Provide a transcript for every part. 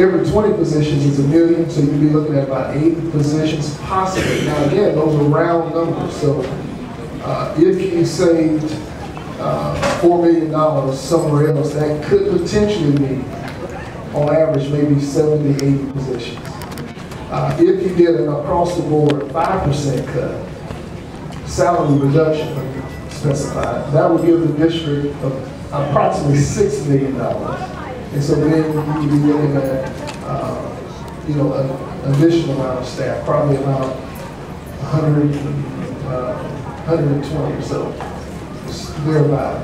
Every 20 positions is $1 million, so you'd be looking at about 8 positions possibly. Now again, those are round numbers, so if you saved $4 million somewhere else, that could potentially be, on average, maybe 70, 80 positions. If you did an across-the-board 5% cut, salary reduction specified, that would give the district approximately $6 million. And so then you'd be looking at, an additional amount of staff, probably about 100, 120 or so, thereabout.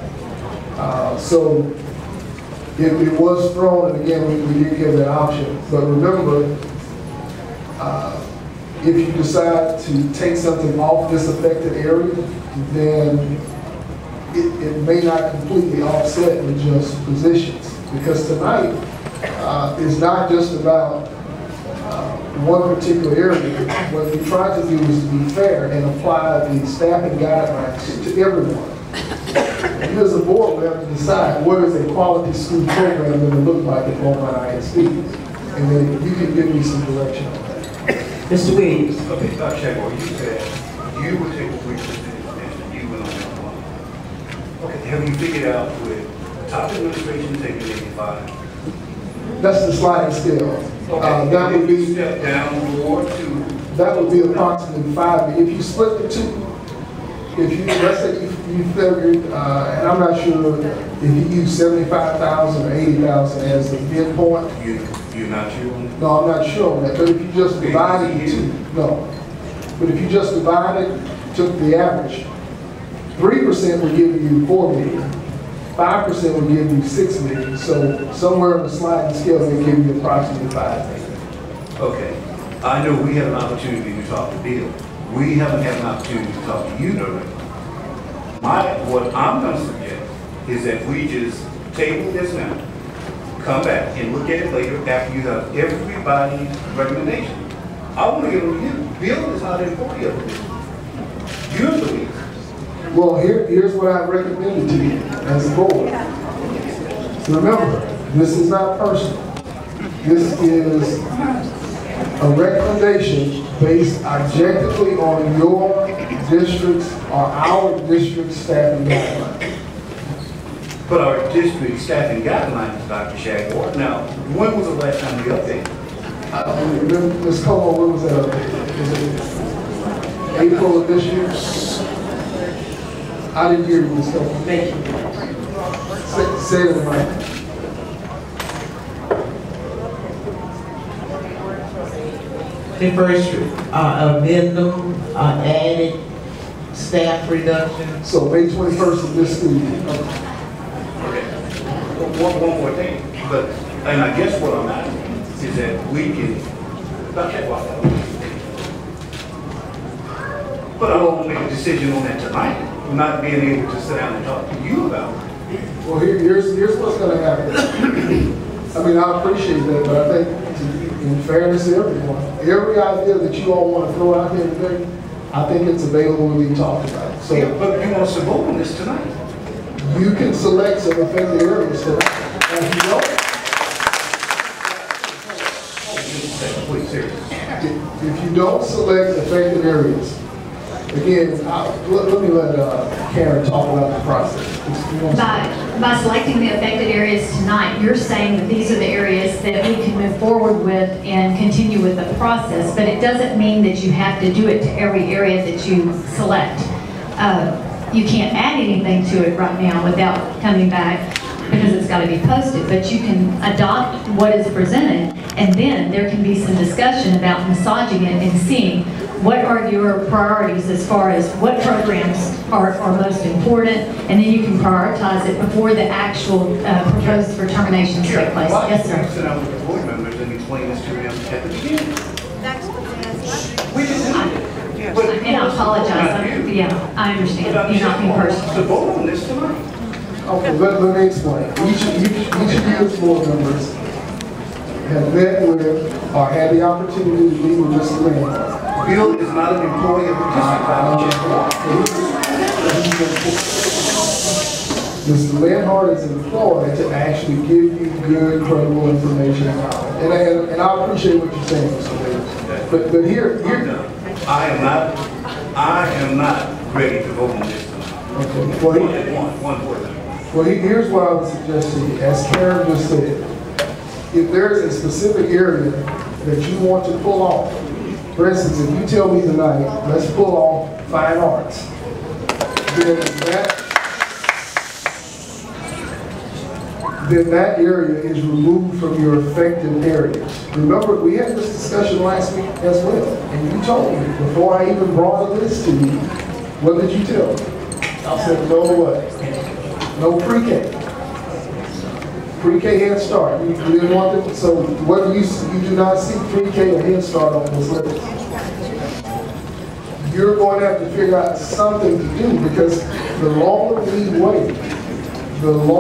So it was thrown, and again, we did give that option. But remember, if you decide to take something off this affected area, then it may not completely offset with just positions. Because tonight is not just about one particular area. What we tried to do is to be fair and apply the staffing guidelines to everyone. You as a board will have to decide what is a quality school program going to look like at Beaumont ISD. And then you can give me some direction on that. Mr. Williams. Okay, Dr. Shagwell, you said you would take 3% and you went on that one. Okay, have you figured out with top administration taking 85? That's the sliding scale. Okay. That would be step down more to. That would be approximately 5. If you split the two, if you let's say you figured, and I'm not sure if you use 75,000 or 80,000 as the midpoint. You're not sure on that? No, I'm not sure on that. But if you just divide it into no, but if you just divide it, took the average, 3% would give you 4 million. 5% would give you 6 million. So somewhere on the sliding scale, they give you approximately 5 million. Okay. I know we had an opportunity to talk to Bill. We haven't had an opportunity to talk to you directly. What I'm going to suggest is that we just table this now, come back and look at it later after you have everybody's recommendation. I want to get on you. Bill is not an employee of this. You're the leader. Well, here's what I recommended to you as a board. Remember, this is not personal. This is a recommendation based objectively on your district's or our district's staffing guidelines. But our district staffing guidelines, Dr. Shagwell. Now, when was the last time you updated? Ms. Como, when was that updated? Was it April of this year? I didn't hear you, Ms. Como. Thank you. Say it right. The first addendum, added staff reduction. So May 21st of this school year. Okay. One more thing. And I guess what I'm asking is that we can, but I won't make a decision on that tonight. Not being able to sit down and talk to you about it. Well, here's what's going to happen. I mean, I appreciate that, but I think in fairness to everyone, every idea that you all want to throw out here today, I think it's available to be talked about. So, yeah, but you want us to vote on this tonight? You can select some affected areas. So, if you don't, if you don't select affected areas, again, let me let Karen talk about the process. By selecting the affected areas tonight, you're saying that these are the areas that we can move forward with and continue with the process, but it doesn't mean that you have to do it to every area that you select. You can't add anything to it right now without coming back because it's got to be posted, but you can adopt what is presented, and then there can be some discussion about massaging it and seeing what are your priorities as far as what programs are most important, and then you can prioritize it before the actual proposed determinations take place. Yes, sir. Sit down with the board members and explain this to them at the beginning. That's what they asked. We just did it. And I apologize. Yeah, I understand. You're not being personal. To vote on this tonight. Okay, let me explain. Each of these board members have met with or had the opportunity to meet with Mr. Lynn. Bill is not an employee of the district. Mr. Lenhart is employed to actually give you good, credible information and knowledge. And I appreciate what you're saying, Mr. Davis. But here, I am not ready to vote on this tonight. okay, One word. well, here's what I would suggest to you. As Karen just said, if there's a specific area that you want to pull off, for instance, if you tell me tonight, let's pull off fine arts, then that area is removed from your affected areas. Remember, we had this discussion last week as well, and you told me, before I even brought a list to you, what did you tell me? I said, no what? No pre-K. Pre-K Head Start. You didn't want them, so what you do not see pre-K or Head Start on this list. You're going to have to figure out something to do, because the longer we wait, the longer